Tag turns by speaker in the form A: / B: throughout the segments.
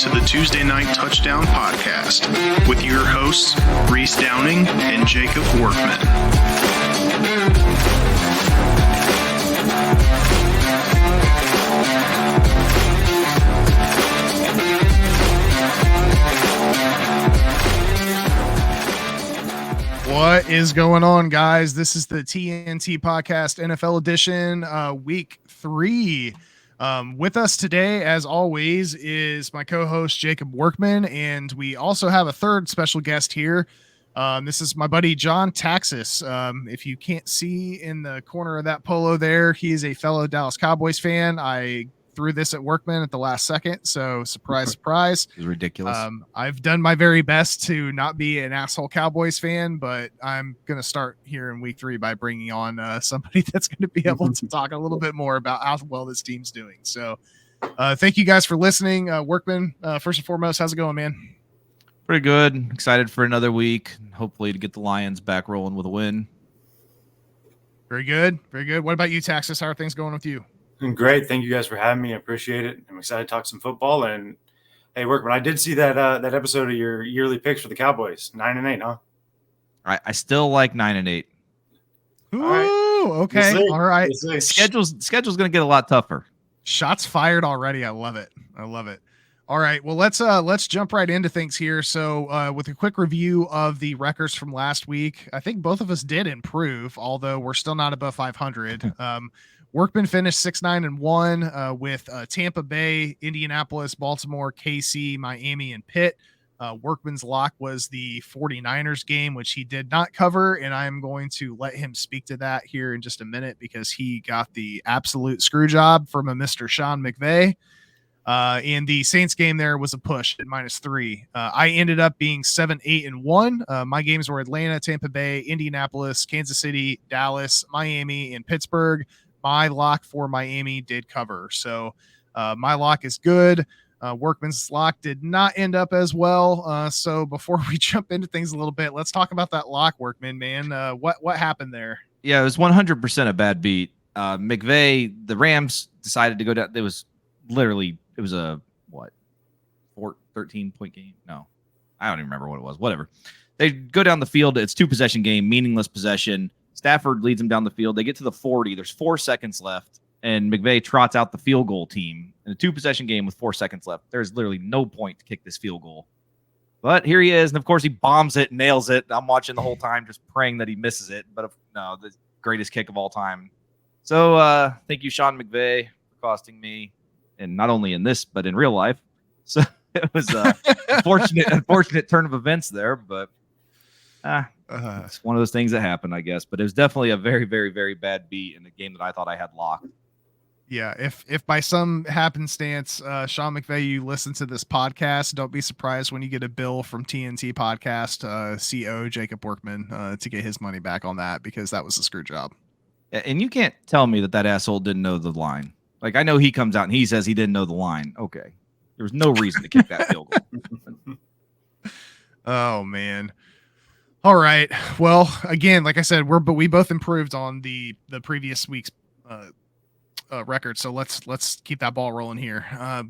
A: to the Tuesday Night Touchdown Podcast with your hosts, Reese Downing and Jacob Workman.
B: What is going on, guys? This is the TNT Podcast NFL Edition, Week 3. With us today, as always, is my co-host Jacob Workman, and we also have a third special guest here. This is my buddy John Taxis. If you can't see in the corner of that polo there, he is a fellow Dallas Cowboys fan. I threw this at Workman at the last second, so surprise, surprise.
C: It was ridiculous.
B: I've done my very best to not be an asshole Cowboys fan, but I'm going to start here in week 3 by bringing on somebody that's going to be able to talk a little bit more about how well this team's doing. So thank you guys for listening. Workman, first and foremost, how's it going, man?
C: Pretty good. Excited for another week. Hopefully to get the Lions back rolling with a win.
B: Very good. Very good. What about you, Taxis? How are things going with you?
D: Great. Thank you guys for having me. I appreciate it. I'm excited to talk some football. And hey, Workman, I did see that that episode of your yearly picks for the Cowboys. 9-8, huh?
C: I still like 9-8.
B: Ooh,
D: right.
B: Okay.
D: We'll
B: all right.
C: We'll schedule's going to get a lot tougher.
B: Shots fired already. I love it. I love it. All right. Well, let's jump right into things here. So with a quick review of the records from last week, I think both of us did improve, although we're still not above 500. Workman finished 6-9-1 with Tampa Bay, Indianapolis, Baltimore, KC, Miami, and Pitt. Workman's lock was the 49ers game, which he did not cover, and I'm going to let him speak to that here in just a minute because he got the absolute screw job from a Mr. Sean McVay. In the Saints game, there was a push at -3. I ended up being 7-8-1. My games were Atlanta, Tampa Bay, Indianapolis, Kansas City, Dallas, Miami, and Pittsburgh. My lock for Miami did cover. So my lock is good. Workman's lock did not end up as well. So before we jump into things a little bit, let's talk about that lock, Workman, man. What happened there?
C: Yeah, it was 100% a bad beat. McVay, the Rams decided to go down. It was a 13-point game? No, I don't even remember what it was. Whatever. They go down the field. It's 2-possession game, meaningless possession. Stafford leads them down the field. They get to the 40. There's 4 seconds left, and McVay trots out the field goal team in a 2-possession game with 4 seconds left. There's literally no point to kick this field goal. But here he is, and of course he bombs it, nails it. I'm watching the whole time just praying that he misses it. But no, the greatest kick of all time. So thank you, Sean McVay, for costing me, and not only in this, but in real life. So it was a unfortunate turn of events there, but it's one of those things that happened, I guess. But it was definitely a very, very, very bad beat in the game that I thought I had locked.
B: Yeah, if by some happenstance, Sean McVay, you listen to this podcast, don't be surprised when you get a bill from TNT Podcast CO Jacob Workman to get his money back on that, because that was a screw job.
C: And you can't tell me that asshole didn't know the line. Like, I know he comes out and he says he didn't know the line. Okay. There was no reason to kick that field goal.
B: Oh, man. All right. Well, again, like I said, we both improved on the previous week's record. So let's keep that ball rolling here.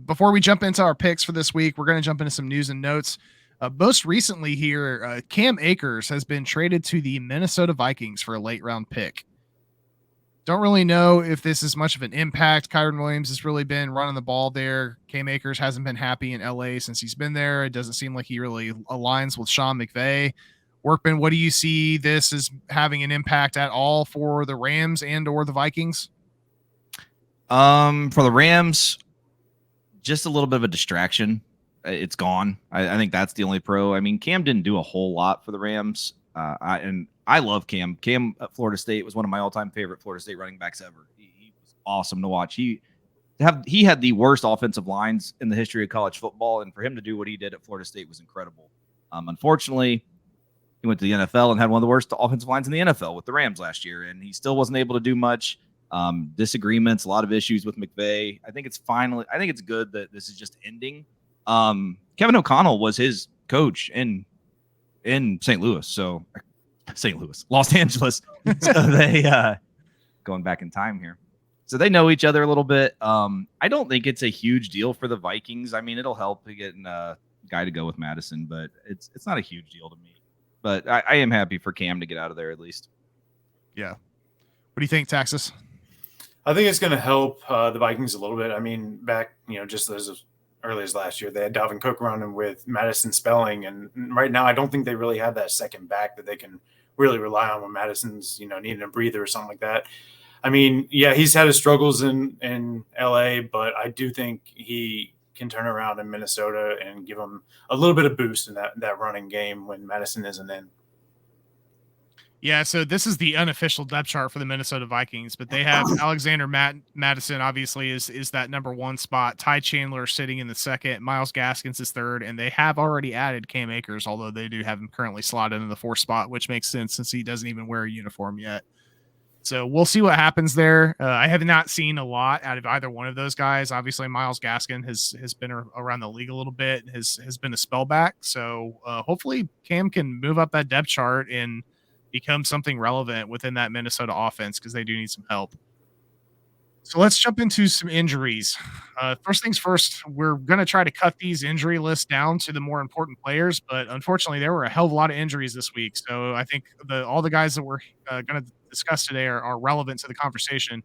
B: Before we jump into our picks for this week, we're going to jump into some news and notes. Most recently here, Cam Akers has been traded to the Minnesota Vikings for a late round pick. Don't really know if this is much of an impact. Kyron Williams has really been running the ball there. Cam Akers hasn't been happy in LA since he's been there. It doesn't seem like he really aligns with Sean McVay. Workman, what do you see this as having an impact at all for the Rams and or the Vikings?
C: For the Rams, just a little bit of a distraction. It's gone. I think that's the only pro. I mean, Cam didn't do a whole lot for the Rams. I love Cam. Cam at Florida State was one of my all-time favorite Florida State running backs ever. He was awesome to watch. He had the worst offensive lines in the history of college football, and for him to do what he did at Florida State was incredible. Unfortunately, he went to the NFL and had one of the worst offensive lines in the NFL with the Rams last year, and he still wasn't able to do much. Disagreements, a lot of issues with McVay. I think it's good that this is just ending. Kevin O'Connell was his coach in Los Angeles. So they going back in time here. So they know each other a little bit. I don't think it's a huge deal for the Vikings. I mean, it'll help getting a guy to go with Madison, but it's not a huge deal to me. But I am happy for Cam to get out of there at least.
B: Yeah. What do you think, Texas?
D: I think it's going to help the Vikings a little bit. I mean, back, just as early as last year, they had Dalvin Cook running with Madison Spelling. And right now, I don't think they really have that second back that they can really rely on when Madison's, needing a breather or something like that. I mean, yeah, he's had his struggles in LA, but I do think he can turn around in Minnesota and give them a little bit of boost in that running game when Madison isn't in.
B: Yeah, so this is the unofficial depth chart for the Minnesota Vikings, but they have Alexander Madison obviously is that number 1 spot. Ty Chandler sitting in the second. Myles Gaskins is third, and they have already added Cam Akers, although they do have him currently slotted in the 4th spot, which makes sense since he doesn't even wear a uniform yet. So we'll see what happens there. I have not seen a lot out of either one of those guys. Obviously, Myles Gaskin has been around the league a little bit, has been a spellback. So hopefully Cam can move up that depth chart and become something relevant within that Minnesota offense because they do need some help. So let's jump into some injuries. First things first, we're going to try to cut these injury lists down to the more important players, but unfortunately there were a hell of a lot of injuries this week. So I think all the guys that we're going to discuss today are relevant to the conversation.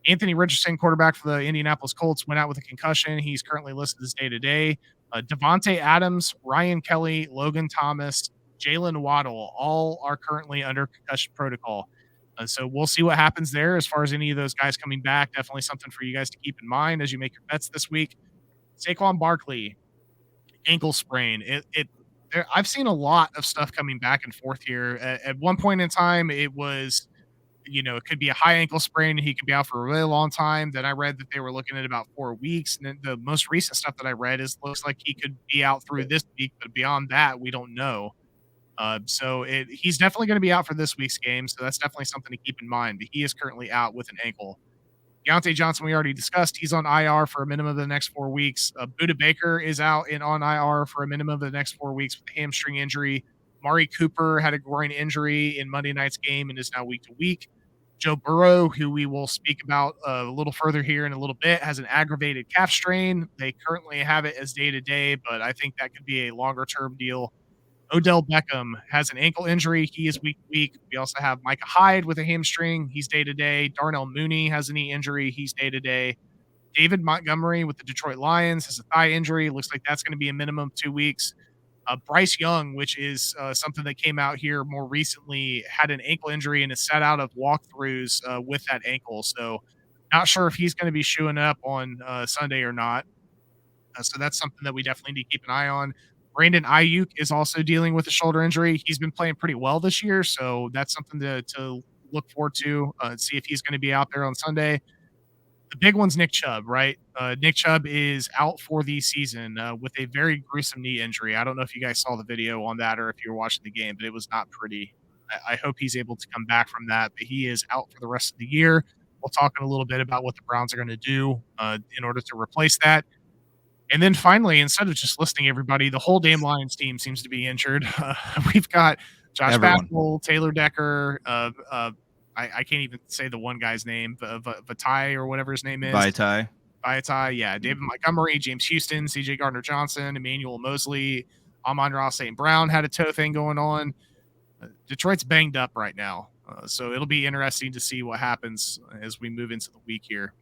B: Anthony Richardson, quarterback for the Indianapolis Colts, went out with a concussion. He's currently listed as day-to-day. Devontae Adams, Ryan Kelly, Logan Thomas, Jalen Waddle, all are currently under concussion protocol. So we'll see what happens there as far as any of those guys coming back. Definitely something for you guys to keep in mind as you make your bets this week. Saquon Barkley, ankle sprain. I've seen a lot of stuff coming back and forth here. At one point in time, it was, it could be a high ankle sprain and he could be out for a really long time. Then I read that they were looking at about 4 weeks. And then the most recent stuff that I read looks like he could be out through this week, but beyond that, we don't know. So he's definitely going to be out for this week's game. So that's definitely something to keep in mind. But he is currently out with an ankle. Deontay Johnson, we already discussed. He's on IR for a minimum of the next 4 weeks. Budda Baker is out and on IR for a minimum of the next 4 weeks with a hamstring injury. Mari Cooper had a groin injury in Monday night's game and is now week to week. Joe Burrow, who we will speak about a little further here in a little bit, has an aggravated calf strain. They currently have it as day-to-day, but I think that could be a longer-term deal. Odell Beckham has an ankle injury. He is week to week. We also have Micah Hyde with a hamstring. He's day-to-day. Darnell Mooney has a knee injury. He's day-to-day. David Montgomery with the Detroit Lions has a thigh injury. Looks like that's going to be a minimum of 2 weeks. Bryce Young, which is something that came out here more recently, had an ankle injury and is set out of walkthroughs with that ankle. So not sure if he's going to be showing up on Sunday or not. So that's something that we definitely need to keep an eye on. Brandon Ayuk is also dealing with a shoulder injury. He's been playing pretty well this year, so that's something to look forward to, see if he's going to be out there on Sunday. The big one's Nick Chubb, right? Nick Chubb is out for the season with a very gruesome knee injury. I don't know if you guys saw the video on that or if you were watching the game, but it was not pretty. I hope he's able to come back from that, but he is out for the rest of the year. We'll talk in a little bit about what the Browns are going to do in order to replace that. And then finally, instead of just listing everybody, the whole damn Lions team seems to be injured. We've got Josh Battle, Taylor Decker. I can't even say the one guy's name, Vitae or whatever his name is.
C: Vitae,
B: yeah. David Montgomery, James Houston, CJ Gardner-Johnson, Emmanuel Mosley, Amon-Ra St. Brown had a toe thing going on. Detroit's banged up right now. So it'll be interesting to see what happens as we move into the week here.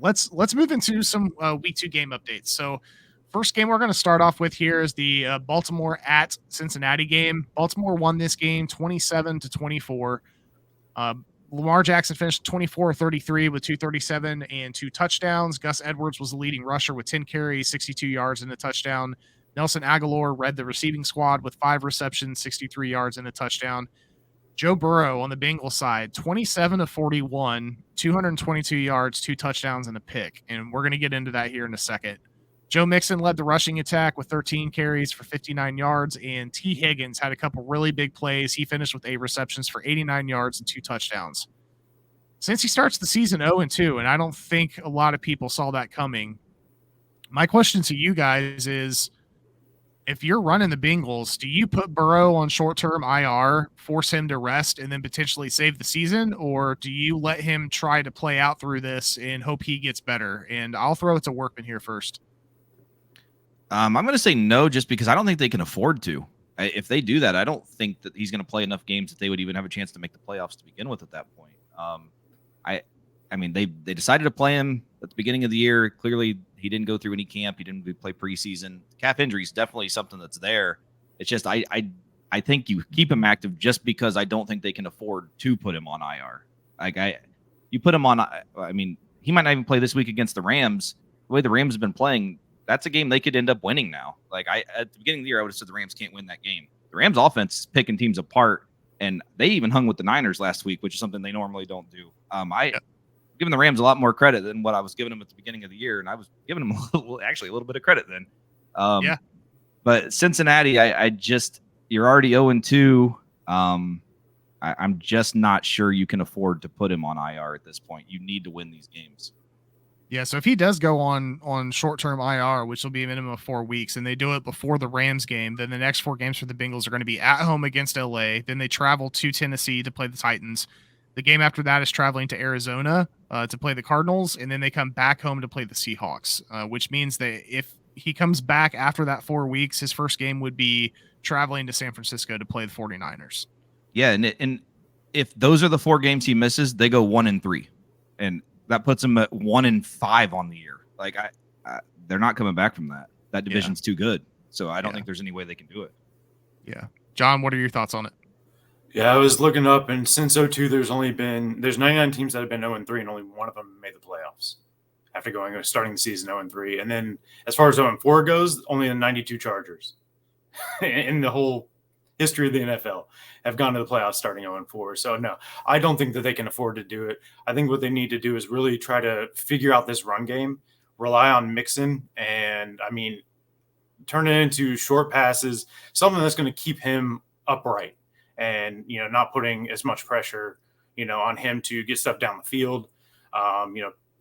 B: Let's move into some week 2 game updates. So first game we're going to start off with here is the Baltimore at Cincinnati game. Baltimore won this game 27-24. Lamar Jackson finished 24-33 with 237 and 2 touchdowns. Gus Edwards was the leading rusher with 10 carries, 62 yards and a touchdown. Nelson Aguilar led the receiving squad with 5 receptions, 63 yards and a touchdown. Joe Burrow on the Bengals side, 27-41, 222 yards, 2 touchdowns, and a pick. And we're going to get into that here in a second. Joe Mixon led the rushing attack with 13 carries for 59 yards, and T. Higgins had a couple really big plays. He finished with 8 receptions for 89 yards and 2 touchdowns. Since he starts the season 0-2, and I don't think a lot of people saw that coming, my question to you guys is, if you're running the Bengals, do you put Burrow on short-term IR, force him to rest, and then potentially save the season, or do you let him try to play out through this and hope he gets better? And I'll throw it to Workman here first.
C: I'm going to say no, just because I don't think they can afford to. If they do that, I don't think that he's going to play enough games that they would even have a chance to make the playoffs to begin with at that point. I mean, they decided to play him at the beginning of the year. Clearly, he didn't go through any camp. He didn't play preseason. Calf injury is definitely something that's there. It's just I think you keep him active just because I don't think they can afford to put him on IR. You put him on. I mean, he might not even play this week against the Rams. The way the Rams have been playing, that's a game they could end up winning now. At the beginning of the year, I would have said the Rams can't win that game. The Rams offense is picking teams apart, and they even hung with the Niners last week, which is something they normally don't do. Giving the Rams a lot more credit than what I was giving them at the beginning of the year, and I was giving them a little bit of credit then. But Cincinnati, you're already 0-2. I'm just not sure you can afford to put him on IR at this point. You need to win these games.
B: Yeah, so if he does go on short-term IR, which will be a minimum of 4 weeks, and they do it before the Rams game, then the next 4 games for the Bengals are going to be at home against LA. Then they travel to Tennessee to play the Titans. The game after that is traveling to Arizona to play the Cardinals, and then they come back home to play the Seahawks, which means that if he comes back after that 4 weeks, his first game would be traveling to San Francisco to play the 49ers.
C: Yeah, and if those are the 4 games he misses, they go 1-3, and that puts him at 1-5 on the year. They're not coming back from that. That division's too good, so I don't think there's any way they can do it.
B: Yeah, John, what are your thoughts on it?
D: Yeah, I was looking up, and since 2002, there's 99 teams that have been 0-3, and only one of them made the playoffs after starting the season 0-3. And then as far as 0-4 goes, only the 92 Chargers in the whole history of the NFL have gone to the playoffs starting 0-4. So no, I don't think that they can afford to do it. I think what they need to do is really try to figure out this run game, rely on Mixon, and turn it into short passes, something that's going to keep him upright. And, not putting as much pressure, on him to get stuff down the field,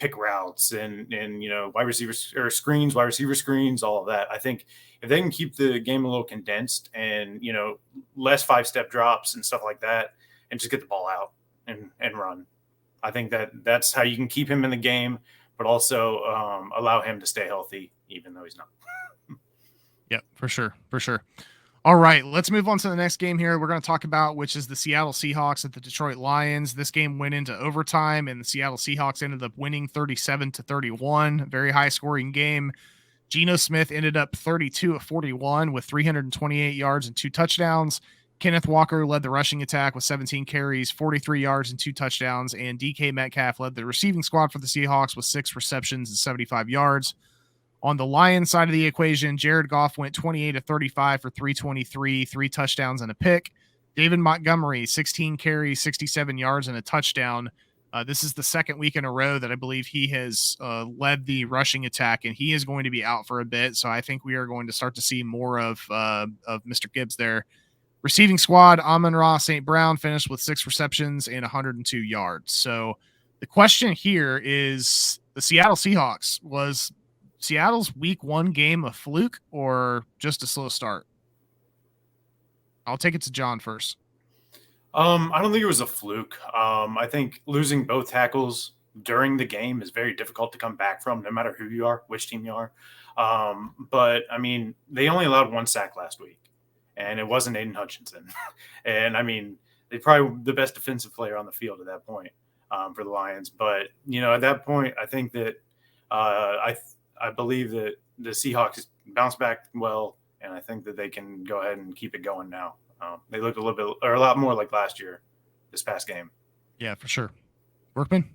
D: pick routes and wide receivers or screens, wide receiver screens, all of that. I think if they can keep the game a little condensed and, less 5-step drops and stuff like that, and just get the ball out and run, I think that's how you can keep him in the game, but also allow him to stay healthy, even though he's not.
B: Yeah, for sure. For sure. All right, let's move on to the next game here. We're going to talk about, which is the Seattle Seahawks at the Detroit Lions. This game went into overtime, and the Seattle Seahawks ended up winning 37-31. Very high scoring game. Geno Smith ended up 32 of 41 with 328 yards and 2 touchdowns. Kenneth Walker led the rushing attack with 17 carries, 43 yards and 2 touchdowns. And DK Metcalf led the receiving squad for the Seahawks with 6 receptions and 75 yards. On the Lions side of the equation, Jared Goff went 28 of 35 for 323, 3 touchdowns and a pick. David Montgomery, 16 carries, 67 yards and a touchdown. This is the second week in a row that I believe he has led the rushing attack, and he is going to be out for a bit. So I think we are going to start to see more of Mr. Gibbs there. Receiving squad, Amon-Ra St. Brown finished with 6 receptions and 102 yards. So the question here is, the Seattle Seahawks, was Seattle's week 1 game a fluke or just a slow start? I'll take it to John first.
D: I don't think it was a fluke. I think losing both tackles during the game is very difficult to come back from, no matter who you are, which team you are. But they only allowed 1 sack last week, and it wasn't Aiden Hutchinson. And they're probably the best defensive player on the field at that point for the Lions. But at that point, I think that I believe that the Seahawks bounced back well, and I think that they can go ahead and keep it going now. They looked a lot more like last year, this past game.
B: Yeah, for sure. Workman?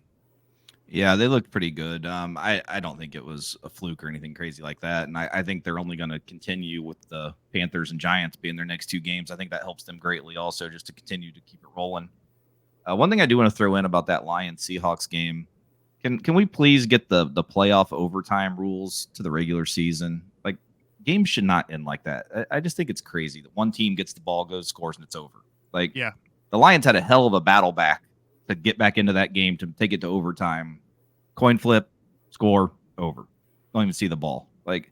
C: Yeah, they looked pretty good. I don't think it was a fluke or anything crazy like that. And I think they're only going to continue with the Panthers and Giants being their next 2 games. I think that helps them greatly also, just to continue to keep it rolling. One thing I do want to throw in about that Lions-Seahawks game, can we please get the playoff overtime rules to the regular season? Like, games should not end like that. I just think it's crazy that one team gets the ball, goes, scores, and it's over. Like,
B: yeah,
C: the Lions had a hell of a battle back to get back into that game, to take it to overtime. Coin flip, score, over. Don't even see the ball. Like,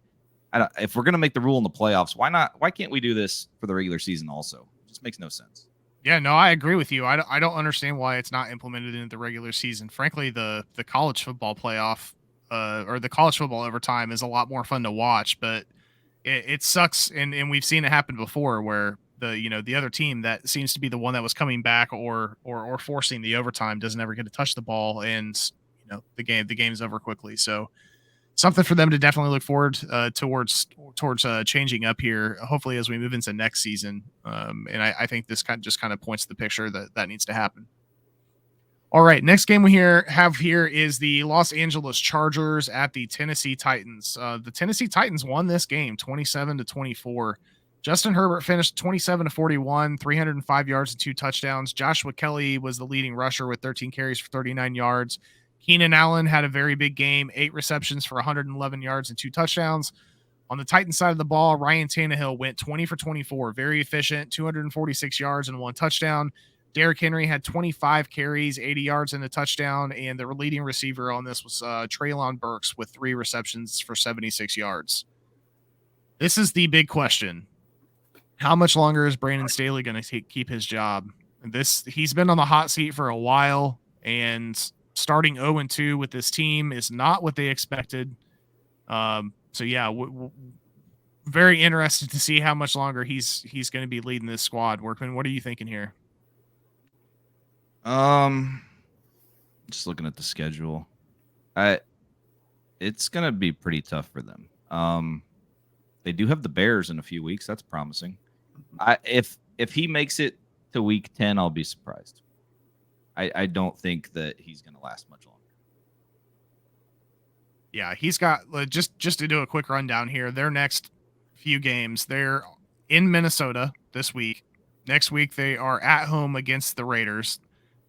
C: if we're going to make the rule in the playoffs, why not? Why can't we do this for the regular season also? It just makes no sense.
B: Yeah, no, I agree with you. I don't understand why it's not implemented in the regular season. Frankly, the college football playoff or the college football overtime is a lot more fun to watch, but it sucks. And we've seen it happen before where the other team that seems to be the one that was coming back or forcing the overtime doesn't ever get to touch the ball, and the game's over quickly. So something for them to definitely look forward towards changing up here, hopefully as we move into next season. And I think this kind of points to the picture that needs to happen. All right, next game we have here is the Los Angeles Chargers at the Tennessee Titans. The Tennessee Titans won this game 27-24. Justin Herbert finished 27-41, 305 yards and 2 touchdowns. Joshua Kelly was the leading rusher with 13 carries for 39 yards. Keenan Allen had a very big game, 8 receptions for 111 yards and 2 touchdowns. On the Titans side of the ball, Ryan Tannehill went 20 for 24, very efficient, 246 yards and 1 touchdown. Derrick Henry had 25 carries, 80 yards and a touchdown, and the leading receiver on this was Treylon Burks with 3 receptions for 76 yards. This is the big question. How much longer is Brandon Staley going to keep his job? He's been on the hot seat for a while, and starting 0-2 with this team is not what they expected. So yeah, very interested to see how much longer he's going to be leading this squad. Workman, what are you thinking here?
C: Just looking at the schedule, it's going to be pretty tough for them. They do have the Bears in a few weeks. That's promising. If he makes it to week 10, I'll be surprised. I don't think that he's going to last much longer.
B: Yeah, he's got just to do a quick rundown here. Their next few games, they're in Minnesota this week. Next week, they are at home against the Raiders.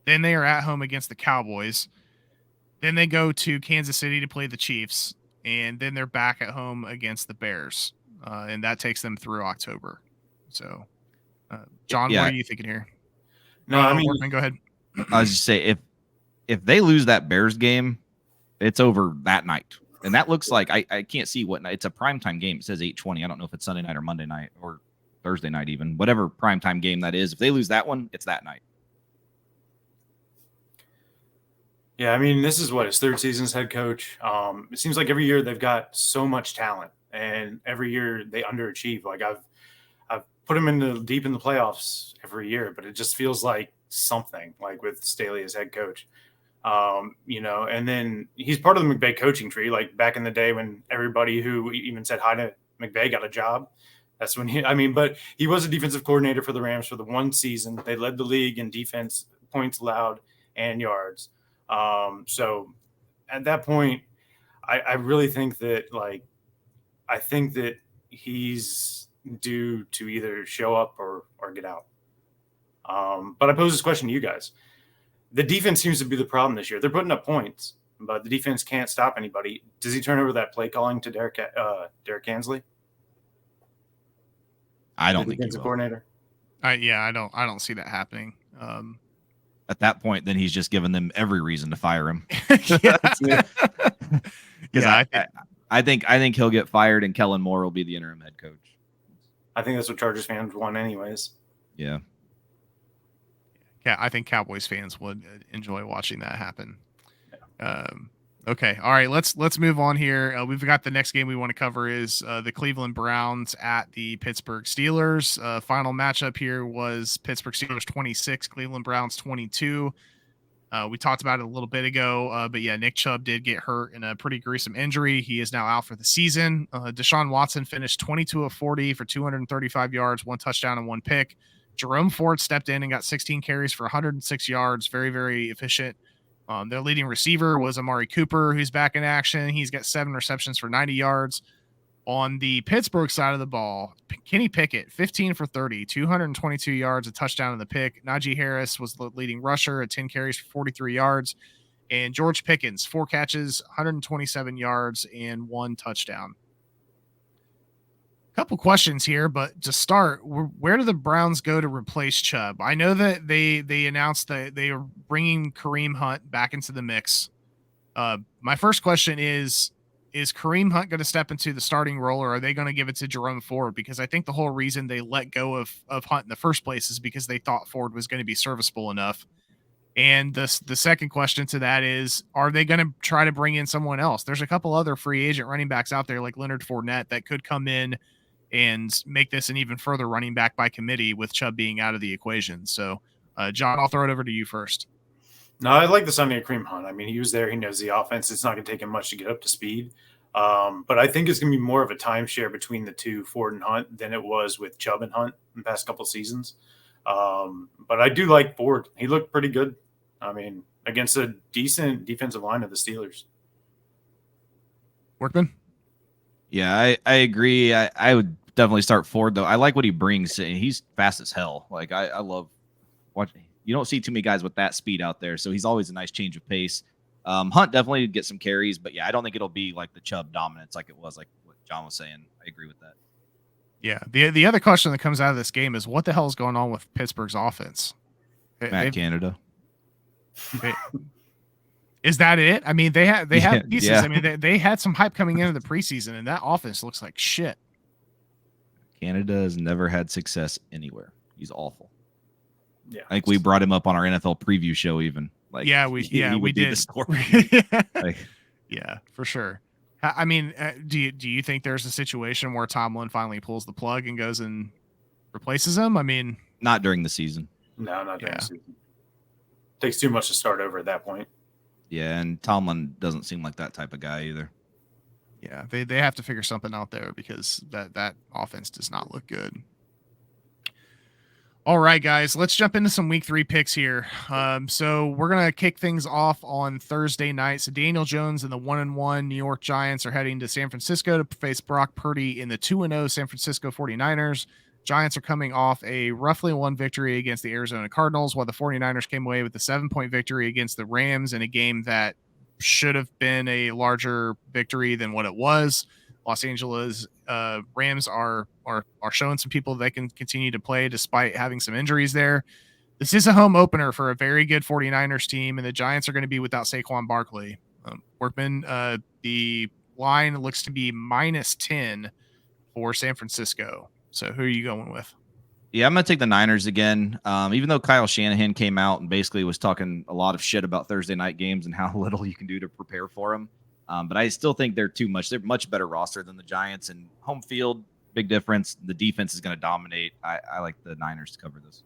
B: Then they are at home against the Cowboys. Then they go to Kansas City to play the Chiefs. And then they're back at home against the Bears. And that takes them through October. So, John,
C: yeah.
B: What are you thinking here?
D: No, I mean,
B: Workman, go ahead.
C: I was just say if they lose that Bears game, it's over that night. And that looks like I can't see what night. It's a primetime game. It says 8:20. I don't know if it's Sunday night or Monday night or Thursday night even. Whatever primetime game that is. If they lose that one, it's that night.
D: Yeah, I mean, this is his third season as head coach. It seems like every year they've got so much talent, and every year they underachieve. Like I've put them deep in the playoffs every year, but it just feels like something like with Staley as head coach. And then he's part of the McVay coaching tree. Like back in the day when everybody who even said hi to McVay got a job. That's when but he was a defensive coordinator for the Rams for the one season. They led the league in defense, points allowed, and yards. So at that point, I really think that I think that he's due to either show up or get out. But I pose this question to you guys. The defense seems to be the problem this year. They're putting up points, but the defense can't stop anybody. Does he turn over that play calling to Derek Ansley?
C: I don't think he will.
D: Coordinator.
B: I don't see that happening.
C: At that point, then he's just given them every reason to fire him. I think he'll get fired and Kellen Moore will be the interim head coach.
D: I think that's what Chargers fans want anyways.
C: Yeah.
B: Yeah, I think Cowboys fans would enjoy watching that happen. Okay, all right, let's move on here. We've got the next game we want to cover is the Cleveland Browns at the Pittsburgh Steelers. Final matchup here was Pittsburgh Steelers 26, Cleveland Browns 22. We talked about it a little bit ago, but yeah, Nick Chubb did get hurt in a pretty gruesome injury. He is now out for the season. Deshaun Watson finished 22 of 40 for 235 yards, 1 touchdown and 1 pick. Jerome Ford stepped in and got 16 carries for 106 yards. Very, very efficient. Their leading receiver was Amari Cooper, who's back in action. He's got 7 receptions for 90 yards. On the Pittsburgh side of the ball, Kenny Pickett, 15 for 30, 222 yards, a touchdown and the pick. Najee Harris was the leading rusher at 10 carries for 43 yards. And George Pickens, 4 catches, 127 yards, and 1 touchdown. Couple questions here, but to start, where do the Browns go to replace Chubb? I know that they announced that they are bringing Kareem Hunt back into the mix. My first question is is Kareem Hunt going to step into the starting role, or are they going to give it to Jerome Ford? Because I think the whole reason they let go of Hunt in the first place is because they thought Ford was going to be serviceable enough. And the second question to that is, are they going to try to bring in someone else? There's a couple other free agent running backs out there like Leonard Fournette that could come in and make this an even further running back by committee with Chubb being out of the equation. So, John, I'll throw it over to you first.
D: No, I like the signing of Kareem Hunt. I mean, he was there. He knows the offense. It's not going to take him much to get up to speed. But I think it's going to be more of a timeshare between the two, Ford and Hunt, than it was with Chubb and Hunt in the past couple of seasons. But I do like Ford. He looked pretty good. I mean, against a decent defensive line of the Steelers.
B: Workman?
C: Yeah, I agree. I would definitely start Ford, though. I like what he brings. He's fast as hell. Like, I love watching. You don't see too many guys with that speed out there, so he's always a nice change of pace. Hunt definitely get some carries, but yeah, I don't think it'll be like the Chubb dominance like it was, like what John was saying. I agree with that.
B: Yeah. The other question that comes out of this game is what the hell is going on with Pittsburgh's offense?
C: Matt Canada.
B: Is that it? I mean, they have pieces.
C: Yeah.
B: I mean, they had some hype coming into the preseason, and that offense looks like shit.
C: Canada has never had success anywhere. He's awful.
D: Yeah,
C: I think we brought him up on our NFL preview show, even. Like,
B: we
C: would be
B: did.
C: the story. Like,
B: yeah, for sure. I mean, do you think there's a situation where Tomlin finally pulls the plug and goes and replaces him? I mean,
C: not during the season.
D: No, not during the season. Takes too much to start over at that point.
C: Yeah, and Tomlin doesn't seem like that type of guy either.
B: Yeah, they have to figure something out there because that offense does not look good. All right, guys, let's jump into some week 3 picks here. So we're going to kick things off on Thursday night. So Daniel Jones and the 1-1 New York Giants are heading to San Francisco to face Brock Purdy in the 2-0 San Francisco 49ers. Giants are coming off a roughly 1 victory against the Arizona Cardinals, while the 49ers came away with a 7-point victory against the Rams in a game that should have been a larger victory than what it was. Los Angeles Rams are showing some people they can continue to play despite having some injuries there. This is a home opener for a very good 49ers team, and the Giants are going to be without Saquon Barkley. Workman, the line looks to be -10 for San Francisco. So who are you going with?
C: Yeah, I'm going to take the Niners again. Even though Kyle Shanahan came out and basically was talking a lot of shit about Thursday night games and how little you can do to prepare for them. But I still think they're too much. They're a much better roster than the Giants, and home field, big difference. The defense is going to dominate. I like the Niners to cover this.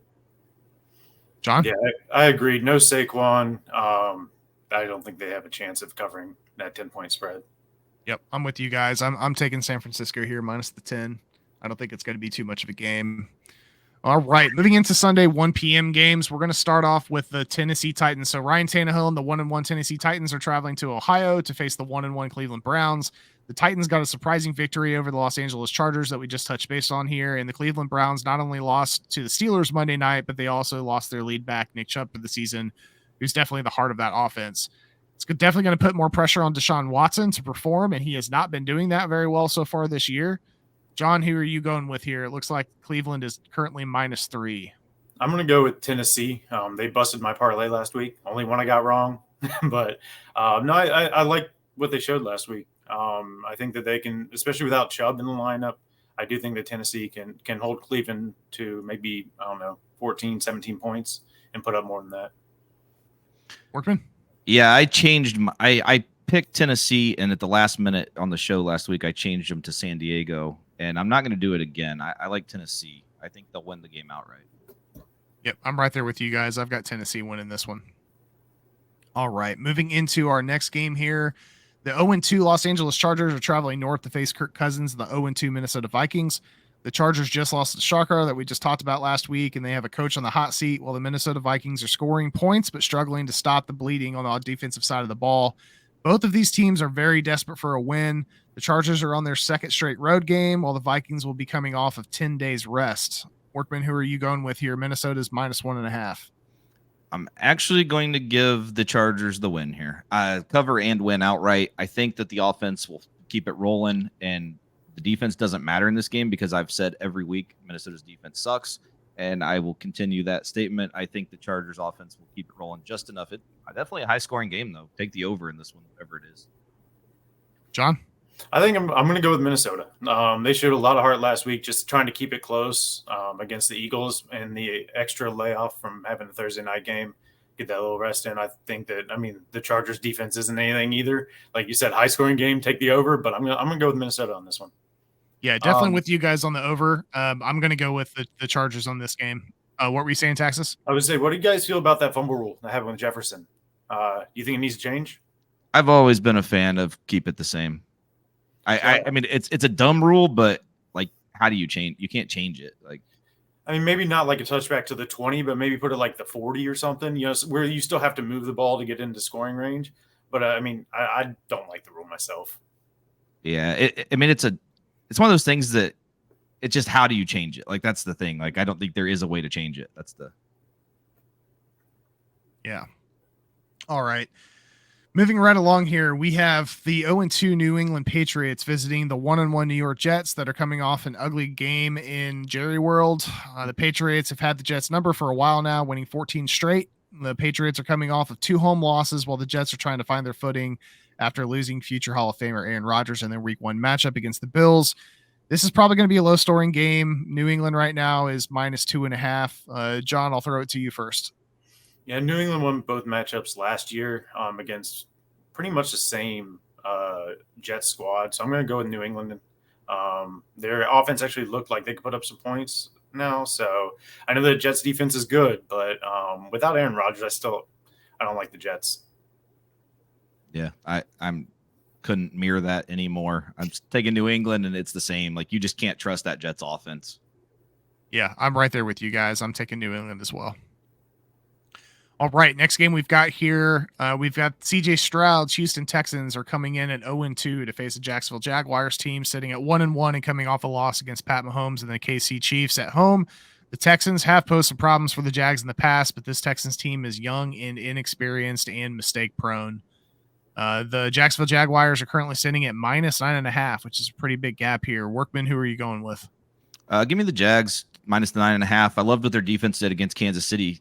B: John?
D: Yeah, I agree. No Saquon. I don't think they have a chance of covering that 10-point spread.
B: Yep, I'm with you guys. I'm taking San Francisco here minus the 10. I don't think it's going to be too much of a game. All right, moving into Sunday 1 p.m. games, we're going to start off with the Tennessee Titans. So Ryan Tannehill and the 1-1 Tennessee Titans are traveling to Ohio to face the 1-1 Cleveland Browns. The Titans got a surprising victory over the Los Angeles Chargers that we just touched base on here, and the Cleveland Browns not only lost to the Steelers Monday night, but they also lost their lead back, Nick Chubb, for the season, who's definitely the heart of that offense. It's definitely going to put more pressure on Deshaun Watson to perform, and he has not been doing that very well so far this year. John, who are you going with here? It looks like Cleveland is currently -3.
D: I'm going to go with Tennessee. They busted my parlay last week. Only one I got wrong. But no, I like what they showed last week. I think that they can, especially without Chubb in the lineup, I do think that Tennessee can hold Cleveland to maybe, 14, 17 points and put up more than that.
B: Workman?
C: Yeah, I changed I picked Tennessee, and at the last minute on the show last week, I changed them to San Diego, and I'm not going to do it again. I like Tennessee. I think they'll win the game outright.
B: Yep, I'm right there with you guys. I've got Tennessee winning this one. All right, moving into our next game here. The 0-2 Los Angeles Chargers are traveling north to face Kirk Cousins and the 0-2 Minnesota Vikings. The Chargers just lost to Shocker that we just talked about last week, and they have a coach on the hot seat, while the Minnesota Vikings are scoring points but struggling to stop the bleeding on the defensive side of the ball. Both of these teams are very desperate for a win. The Chargers are on their second straight road game, while the Vikings will be coming off of 10 days rest. Workman, who are you going with here? Minnesota's -1.5.
C: I'm actually going to give the Chargers the win here. Cover and win outright. I think that the offense will keep it rolling, and the defense doesn't matter in this game because I've said every week Minnesota's defense sucks, and I will continue that statement. I think the Chargers offense will keep it rolling just enough. Definitely a high-scoring game, though. Take the over in this one, whatever it is.
B: John?
D: I think I'm going to go with Minnesota. They showed a lot of heart last week, just trying to keep it close against the Eagles, and the extra layoff from having the Thursday night game, get that little rest in. I think that, I mean, the Chargers defense isn't anything either. Like you said, high scoring game, take the over, but I'm gonna go with Minnesota on this one.
B: Yeah, definitely with you guys on the over. I'm going to go with the Chargers on this game. What were you saying, Texas?
D: I would say, what do you guys feel about that fumble rule that happened with Jefferson? You think it needs to change?
C: I've always been a fan of keep it the same. I mean, it's a dumb rule, but like, how do you change? You can't change it. Like,
D: I mean, maybe not like a touchback to the 20, but maybe put it like the 40 or something, you know, where you still have to move the ball to get into scoring range. But I mean, I don't like the rule myself.
C: yeah, I mean, it's one of those things that it's just how do you change it? Like, that's the thing. Like, I don't think there is a way to change it.
B: Yeah. All right. Moving right along here, we have the 0-2 New England Patriots visiting the 1-1 New York Jets that are coming off an ugly game in Jerry World. The Patriots have had the Jets number for a while now, winning 14 straight. The Patriots are coming off of 2 home losses while the Jets are trying to find their footing after losing future Hall of Famer Aaron Rodgers in their week 1 matchup against the Bills. This is probably going to be a low scoring game. New England right now is -2.5. John, I'll throw it to you first.
D: Yeah, New England won both matchups last year against pretty much the same Jets squad. So I'm going to go with New England. Their offense actually looked like they could put up some points now. So I know the Jets defense is good, but without Aaron Rodgers, I don't like the Jets.
C: Yeah, I'm couldn't mirror that anymore. I'm taking New England, and it's the same. Like, you just can't trust that Jets offense.
B: Yeah, I'm right there with you guys. I'm taking New England as well. All right, next game we've got here, we've got CJ Stroud's Houston Texans are coming in at 0-2 to face the Jacksonville Jaguars team sitting at 1-1 and coming off a loss against Pat Mahomes and the KC Chiefs at home. The Texans have posed some problems for the Jags in the past, but this Texans team is young and inexperienced and mistake prone. The Jacksonville Jaguars are currently sitting at -9.5, which is a pretty big gap here. Workman, who are you going with?
C: Give me the Jags -9.5. I loved what their defense did against Kansas City.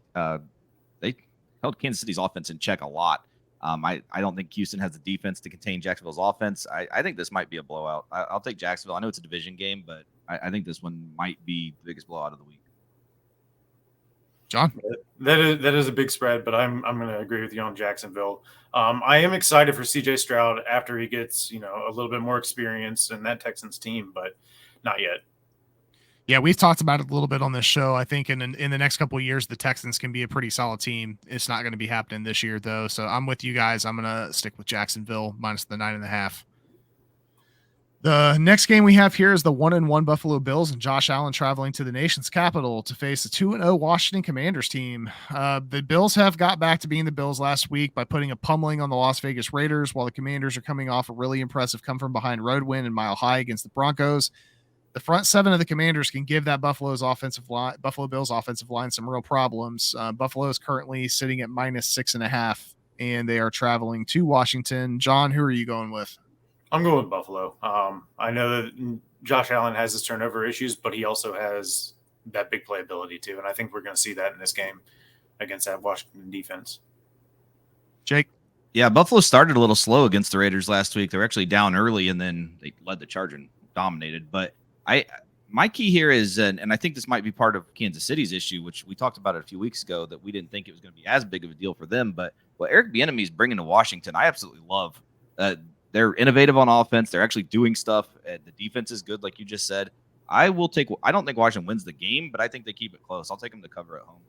C: They held Kansas City's offense in check a lot. I don't think Houston has the defense to contain Jacksonville's offense. I think this might be a blowout. I'll take Jacksonville. I know it's a division game, but I think this one might be the biggest blowout of the week.
B: John?
D: That is a big spread, but I'm going to agree with you on Jacksonville. I am excited for CJ Stroud after he gets, you know, a little bit more experience in that Texans team, but not yet.
B: Yeah, we've talked about it a little bit on this show. I think in the next couple of years, the Texans can be a pretty solid team. It's not going to be happening this year, though. So I'm with you guys. I'm going to stick with Jacksonville -9.5. The next game we have here is the 1-1 Buffalo Bills and Josh Allen traveling to the nation's capital to face a 2-0 Washington Commanders team. The Bills have got back to being the Bills last week by putting a pummeling on the Las Vegas Raiders, while the Commanders are coming off a really impressive come-from-behind road win in Mile High against the Broncos. The front seven of the Commanders can give that Buffalo Bills offensive line some real problems. Buffalo is currently sitting at -6.5, and they are traveling to Washington. John, who are you going with?
D: I'm going with Buffalo. I know that Josh Allen has his turnover issues, but he also has that big playability too. And I think we're going to see that in this game against that Washington defense.
B: Jake?
C: Yeah, Buffalo started a little slow against the Raiders last week. They were actually down early, and then they led the charge and dominated. But my key here is, and I think this might be part of Kansas City's issue, which we talked about it a few weeks ago, that we didn't think it was going to be as big of a deal for them. But what Eric Bieniemy is bringing to Washington, I absolutely love. They're innovative on offense. They're actually doing stuff. The defense is good, like you just said. I don't think Washington wins the game, but I think they keep it close. I'll take them to cover at home.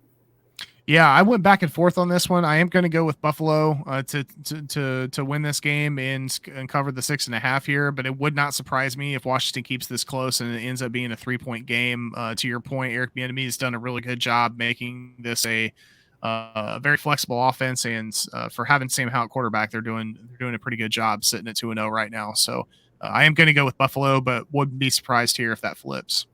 B: Yeah, I went back and forth on this one. I am going to go with Buffalo to win this game and cover the 6.5 here, but it would not surprise me if Washington keeps this close and it ends up being a 3-point game. To your point, Eric Bieniemy has done a really good job making this a very flexible offense, and for having Sam Howell at quarterback, they're doing a pretty good job sitting at 2-0 right now. So I am going to go with Buffalo, but wouldn't be surprised here if that flips.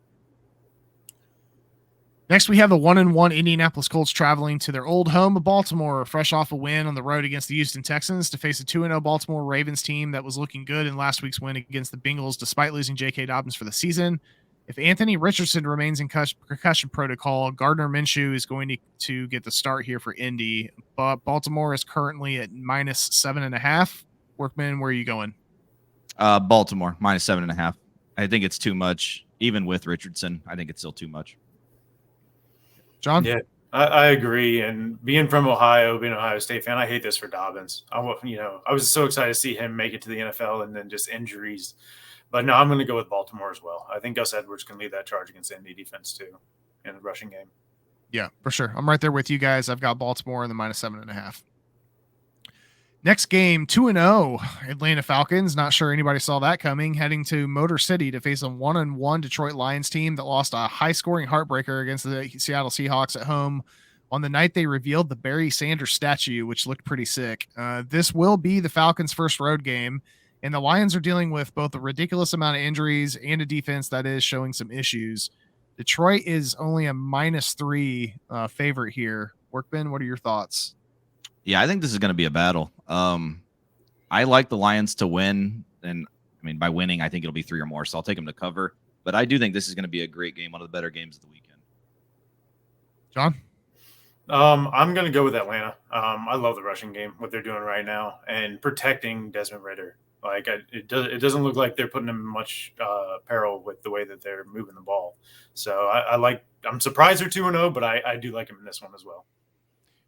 B: Next, we have the 1-1 Indianapolis Colts traveling to their old home of Baltimore, fresh off a win on the road against the Houston Texans to face a 2-0 Baltimore Ravens team that was looking good in last week's win against the Bengals, despite losing J.K. Dobbins for the season. If Anthony Richardson remains in concussion protocol, Gardner Minshew is going to get the start here for Indy. But Baltimore is currently at -7.5. Workman, where are you going?
C: Baltimore -7.5. I think it's too much, even with Richardson. I think it's still too much.
B: John?
D: Yeah, I agree. And being from Ohio, being an Ohio State fan, I hate this for Dobbins. I was so excited to see him make it to the NFL, and then just injuries. But no, I'm going to go with Baltimore as well. I think Gus Edwards can lead that charge against the Indy defense too in the rushing game.
B: Yeah, for sure. I'm right there with you guys. I've got Baltimore in the -7.5. Next game, 2-0 Atlanta Falcons. Not sure anybody saw that coming. Heading to Motor City to face a 1-1 Detroit Lions team that lost a high-scoring heartbreaker against the Seattle Seahawks at home on the night they revealed the Barry Sanders statue, which looked pretty sick. This will be the Falcons' first road game, and the Lions are dealing with both a ridiculous amount of injuries and a defense that is showing some issues. Detroit is only a -3 favorite here. Workman, what are your thoughts?
C: Yeah, I think this is going to be a battle. I like the Lions to win, and I mean by winning, I think it'll be 3 or more. So I'll take them to cover. But I do think this is going to be a great game, one of the better games of the weekend.
B: John?
D: I'm going to go with Atlanta. I love the rushing game, what they're doing right now, and protecting Desmond Ridder. Like it doesn't look like they're putting him in much peril with the way that they're moving the ball. So I'm surprised they're 2-0, but I do like him in this one as well.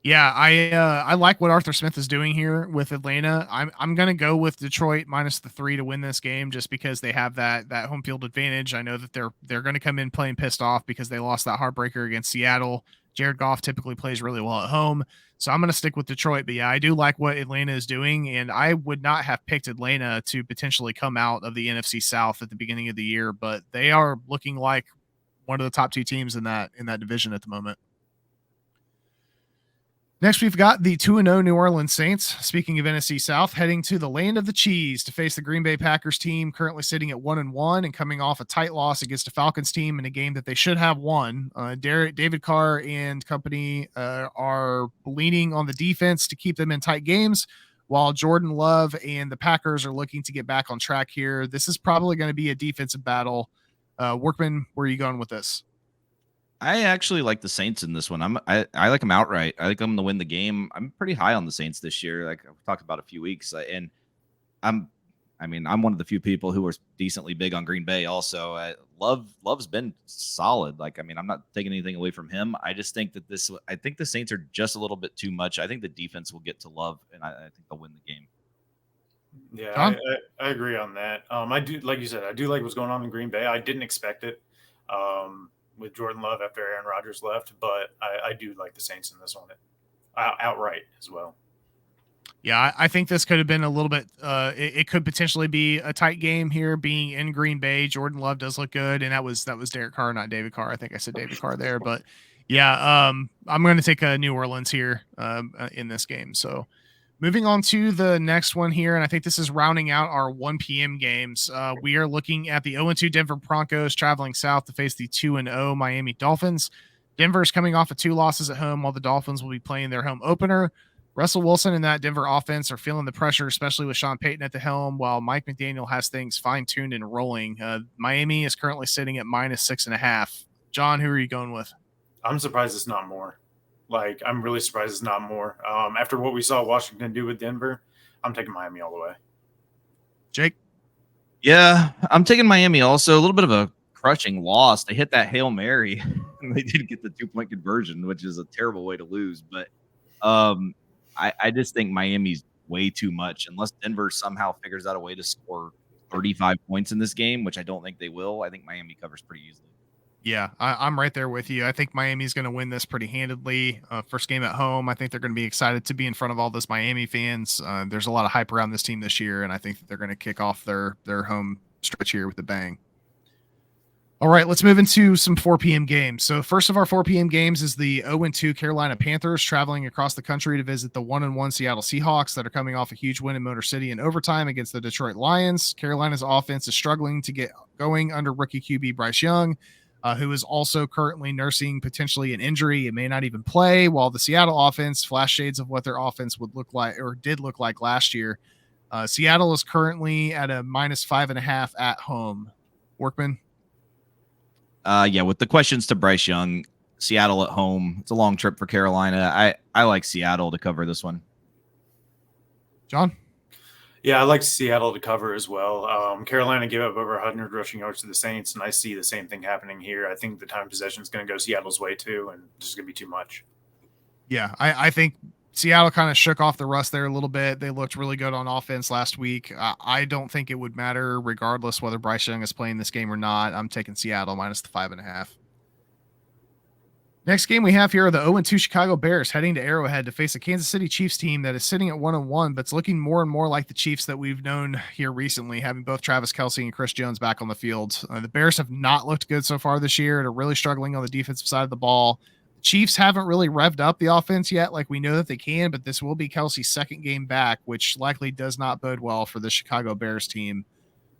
B: Yeah, I like what Arthur Smith is doing here with Atlanta. I'm gonna go with Detroit -3 to win this game just because they have that home field advantage. I know that they're gonna come in playing pissed off because they lost that heartbreaker against Seattle. Jared Goff typically plays really well at home, so I'm gonna stick with Detroit. But yeah, I do like what Atlanta is doing, and I would not have picked Atlanta to potentially come out of the NFC South at the beginning of the year, but they are looking like one of the top 2 teams in that division at the moment. Next, we've got the 2-0 New Orleans Saints. Speaking of NFC South, heading to the land of the cheese to face the Green Bay Packers team, currently sitting at 1-1 and coming off a tight loss against a Falcons team in a game that they should have won. David Carr and company are leaning on the defense to keep them in tight games, while Jordan Love and the Packers are looking to get back on track here. This is probably going to be a defensive battle. Workman, where are you going with this?
C: I actually like the Saints in this one. I like them outright. I like them to win the game. I'm pretty high on the Saints this year. Like I've talked about a few weeks, and I'm one of the few people who are decently big on Green Bay. Also, Love's been solid. Like I'm not taking anything away from him. I just think that I think the Saints are just a little bit too much. I think the defense will get to Love, and I think they'll win the game.
D: Yeah, I agree on that. I do, like you said, I do like what's going on in Green Bay. I didn't expect it. With Jordan Love after Aaron Rodgers left, but I do like the Saints in this one outright as well.
B: Yeah, I think this could have been a little bit it could potentially be a tight game here being in Green Bay. Jordan Love does look good, and that was Derek Carr, not David Carr. I think I said David Carr there, but yeah, I'm going to take New Orleans here in this game. So moving on to the next one here, and I think this is rounding out our 1 p.m. games. We are looking at the 0-2 Denver Broncos traveling south to face the 2-0 Miami Dolphins. Denver's coming off of 2 losses at home, while the Dolphins will be playing their home opener. Russell Wilson and that Denver offense are feeling the pressure, especially with Sean Payton at the helm, while Mike McDaniel has things fine-tuned and rolling. Miami is currently sitting at -6.5. John, who are you going with?
D: I'm surprised it's not more. Like, I'm really surprised it's not more. After what we saw Washington do with Denver, I'm taking Miami all the way.
B: Jake?
C: Yeah, I'm taking Miami also. A little bit of a crushing loss. They hit that Hail Mary, and they did get the 2-point conversion, which is a terrible way to lose. But I just think Miami's way too much. Unless Denver somehow figures out a way to score 35 points in this game, which I don't think they will, I think Miami covers pretty easily.
B: Yeah, I'm right there with you. I think Miami's going to win this pretty handedly. First game at home. I think they're going to be excited to be in front of all those Miami fans. There's a lot of hype around this team this year, and I think that they're going to kick off their home stretch here with a bang. All right, let's move into some 4 p.m. games. So first of our 4 p.m. games is the 0-2 Carolina Panthers traveling across the country to visit the 1-1 Seattle Seahawks that are coming off a huge win in Motor City in overtime against the Detroit Lions. Carolina's offense is struggling to get going under rookie QB Bryce Young, who is also currently nursing potentially an injury. It may not even play, while the Seattle offense, flash shades of what their offense would look like or did look like last year. Seattle is currently at a -5.5 at home. Workman?
C: Yeah, with the questions to Bryce Young, Seattle at home. It's a long trip for Carolina. I like Seattle to cover this one.
B: John?
D: Yeah, I like Seattle to cover as well. Carolina gave up over 100 rushing yards to the Saints, and I see the same thing happening here. I think the time possession is going to go Seattle's way too, and it's just going to be too much.
B: Yeah, I think Seattle kind of shook off the rust there a little bit. They looked really good on offense last week. I don't think it would matter regardless whether Bryce Young is playing this game or not. I'm taking Seattle minus the 5.5. Next game we have here are the 0-2 Chicago Bears heading to Arrowhead to face a Kansas City Chiefs team that is sitting at 1-1, but it's looking more and more like the Chiefs that we've known here recently, having both Travis Kelce and Chris Jones back on the field. The Bears have not looked good so far this year. They're really struggling on the defensive side of the ball. The Chiefs haven't really revved up the offense yet like we know that they can, but this will be Kelce's second game back, which likely does not bode well for the Chicago Bears team.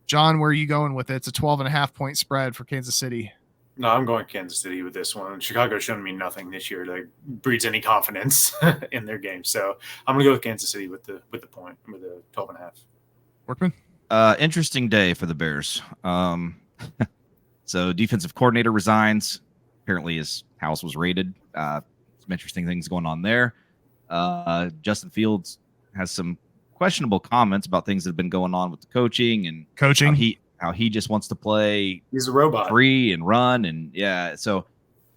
B: John, where are you going with it? It's a 12.5-point spread for Kansas City.
D: No, I'm going Kansas City with this one. Chicago's shown me nothing this year that breeds any confidence in their game. So I'm going to go with Kansas City with the point, with the 12.5.
B: Workman?
C: Interesting day for the Bears. So defensive coordinator resigns. Apparently his house was raided. Some interesting things going on there. Justin Fields has some questionable comments about things that have been going on with the coaching and how he just wants to play.
D: He's a robot,
C: free and run. And yeah, so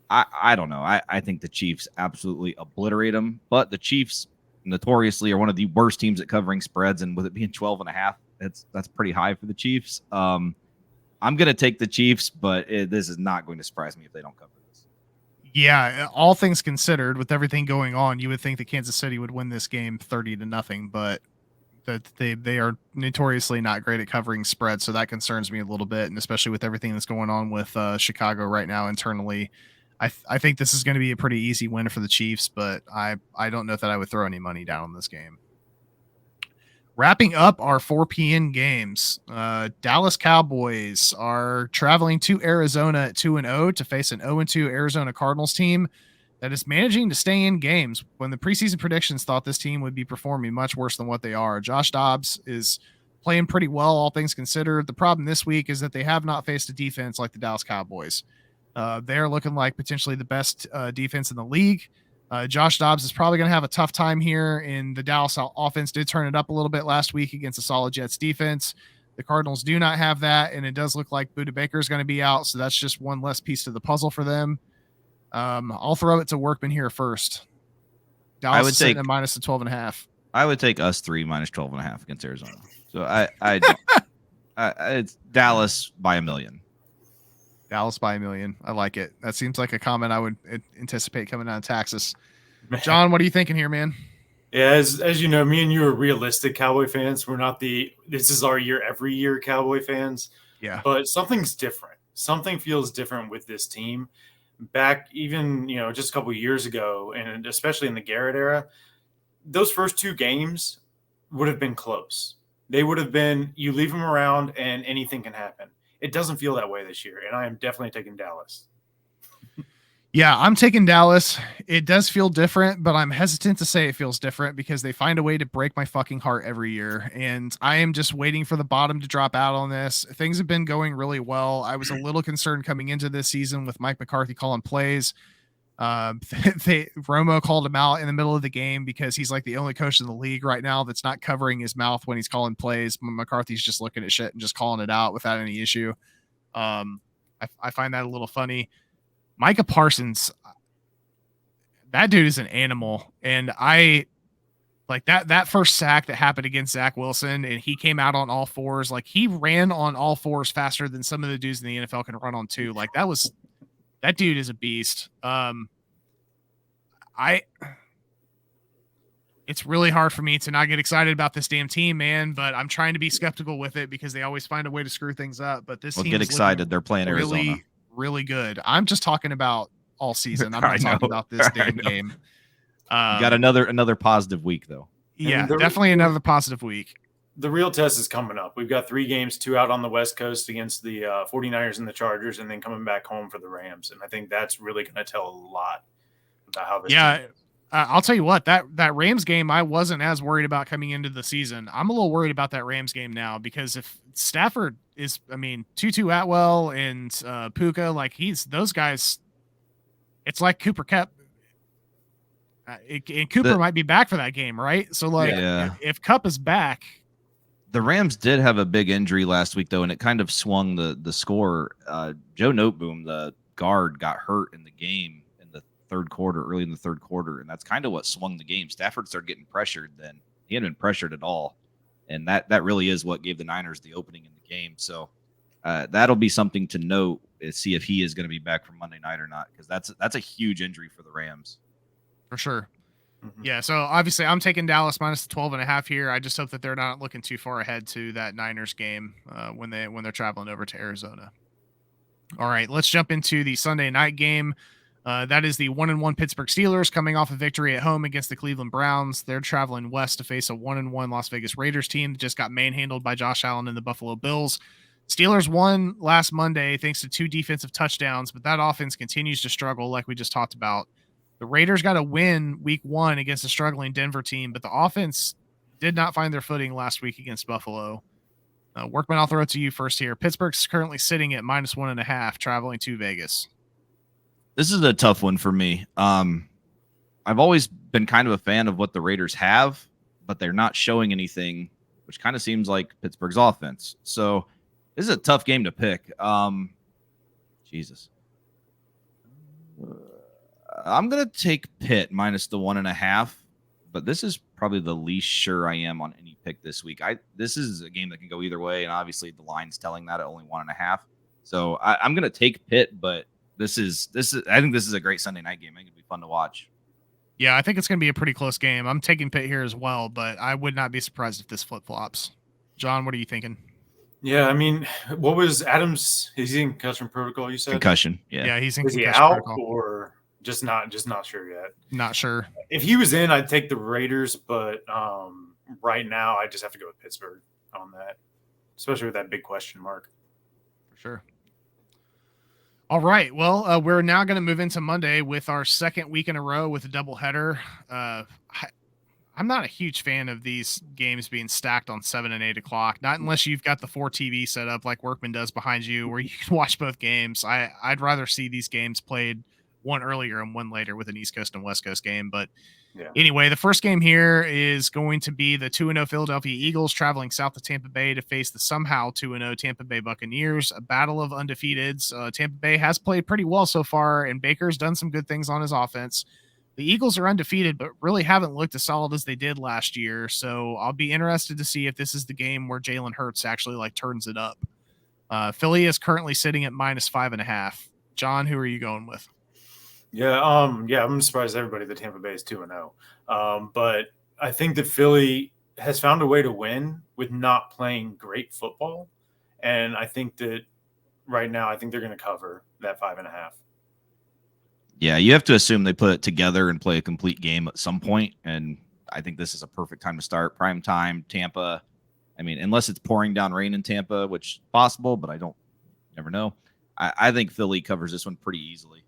C: I don't know. I think the Chiefs absolutely obliterate them, but the Chiefs notoriously are one of the worst teams at covering spreads. And with it being 12.5, that's pretty high for the Chiefs. I'm going to take the Chiefs, but this is not going to surprise me if they don't cover this.
B: Yeah, all things considered, with everything going on, you would think that Kansas City would win this game 30-0, but that they are notoriously not great at covering spreads, so that concerns me a little bit, and especially with everything that's going on with Chicago right now internally. I think this is going to be a pretty easy win for the Chiefs, but I don't know that I would throw any money down on this game. Wrapping up our 4 p.m. games, Dallas Cowboys are traveling to Arizona at 2-0 to face an 0-2 Arizona Cardinals team that is managing to stay in games when the preseason predictions thought this team would be performing much worse than what they are. Josh Dobbs is playing pretty well, all things considered. The problem this week is that they have not faced a defense like the Dallas Cowboys. They're looking like potentially the best defense in the league. Josh Dobbs is probably going to have a tough time here, and the Dallas offense did turn it up a little bit last week against a solid Jets defense. The Cardinals do not have that, and it does look like Budda Baker is going to be out, so that's just one less piece to the puzzle for them. I'll throw it to Workman here first. Dallas is sitting at minus the 12.5.
C: I would take us 3 minus 12.5 against Arizona. So it's Dallas by 1 million.
B: Dallas by 1 million. I like it. That seems like a comment I would anticipate coming out of Texas. John, what are you thinking here, man?
D: Yeah, as you know, me and you are realistic Cowboy fans. We're not this is our year every year Cowboy fans.
B: Yeah.
D: But something's different. Something feels different with this team. Back even, just a couple of years ago, and especially in the Garrett era, those first 2 games would have been close. They would have been, you leave them around and anything can happen. It doesn't feel that way this year, and I am definitely taking Dallas.
B: Yeah, I'm taking Dallas. It does feel different, but I'm hesitant to say it feels different because they find a way to break my fucking heart every year. And I am just waiting for the bottom to drop out on this. Things have been going really well. I was a little concerned coming into this season with Mike McCarthy calling plays. Romo called him out in the middle of the game because he's like the only coach in the league right now that's not covering his mouth when he's calling plays. McCarthy's just looking at shit and just calling it out without any issue. I find that a little funny. Micah Parsons, that dude is an animal. And I like that first sack that happened against Zach Wilson, and he came out on all fours. Like, he ran on all fours faster than some of the dudes in the NFL can run on too. Like, that dude is a beast. It's really hard for me to not get excited about this damn team, man, but I'm trying to be skeptical with it because they always find a way to screw things up. But this team
C: get excited. They're playing Arizona.
B: Really good. I'm just talking about all season. I'm not talking about this damn game.
C: You got another positive week, though.
B: Yeah, definitely another positive week.
D: The real test is coming up. We've got 3 games, 2 out on the West Coast against the 49ers and the Chargers, and then coming back home for the Rams. And I think that's really going to tell a lot about how this team is.
B: I'll tell you what, that Rams game, I wasn't as worried about coming into the season. I'm a little worried about that Rams game now because if Stafford is, Tutu Atwell and Puka, like those guys, it's like Cooper Kupp. And Cooper might be back for that game, right? So if Kupp is back,
C: The Rams did have a big injury last week, though, and it kind of swung the score. Joe Noteboom, the guard, got hurt in the game in the third quarter, early in the third quarter, and that's kind of what swung the game. Stafford started getting pressured then. He hadn't been pressured at all, and that really is what gave the Niners the opening in the game. So that'll be something to note, is see if he is going to be back for Monday night or not, because that's a huge injury for the Rams.
B: For sure. Yeah, so obviously I'm taking Dallas minus the 12.5 here. I just hope that they're not looking too far ahead to that Niners game when they're traveling over to Arizona. All right, let's jump into the Sunday night game. That is the 1-1 Pittsburgh Steelers coming off a victory at home against the Cleveland Browns. They're traveling west to face a 1-1 Las Vegas Raiders team that just got manhandled by Josh Allen and the Buffalo Bills. Steelers won last Monday thanks to 2 defensive touchdowns, but that offense continues to struggle like we just talked about. The Raiders got a win week 1 against a struggling Denver team, but the offense did not find their footing last week against Buffalo. Workman, I'll throw it to you first here. Pittsburgh's currently sitting at minus 1.5, traveling to Vegas.
C: This is a tough one for me. I've always been kind of a fan of what the Raiders have, but they're not showing anything, which kind of seems like Pittsburgh's offense. So this is a tough game to pick. Jesus. I'm going to take Pitt minus the 1.5, but this is probably the least sure I am on any pick this week. This is a game that can go either way, and obviously the line's telling that at only 1.5. So I'm going to take Pitt, but this is I think this is a great Sunday night game. I think it'd be fun to watch.
B: Yeah, I think it's going to be a pretty close game. I'm taking Pitt here as well, but I would not be surprised if this flip-flops. John, what are you thinking?
D: Yeah, I mean, what was Adams? Is he in concussion protocol, you said?
C: Concussion, yeah.
B: Yeah, he's in
D: Is he
B: concussion
D: out
B: protocol.
D: or just not sure yet?
B: Not sure.
D: If he was in, I'd take the Raiders, but right now I just have to go with Pittsburgh on that, especially with that big question mark.
B: For sure. All right. Well, we're now going to move into Monday with our second week in a row with a doubleheader. I'm not a huge fan of these games being stacked on 7 and 8 o'clock, not unless you've got the 4 TV set up like Workman does behind you, where you can watch both games. I'd rather see these games played one earlier and one later with an East Coast and West Coast game. But anyway, the first game here is going to be the 2-0 Philadelphia Eagles traveling south to Tampa Bay to face the somehow 2-0 Tampa Bay Buccaneers, a battle of undefeateds. Tampa Bay has played pretty well so far, and Baker's done some good things on his offense. The Eagles are undefeated, but really haven't looked as solid as they did last year. So I'll be interested to see if this is the game where Jalen Hurts actually turns it up. Philly is currently sitting at minus 5.5. John, who are you going with?
D: Yeah, I'm surprised everybody that Tampa Bay is 2-0. But I think that Philly has found a way to win with not playing great football. And I think that right now, I think they're going to cover that 5.5.
C: Yeah, you have to assume they put it together and play a complete game at some point, and I think this is a perfect time to start. Prime time, Tampa. I mean, unless it's pouring down rain in Tampa, which is possible, but never know. I think Philly covers this one pretty easily.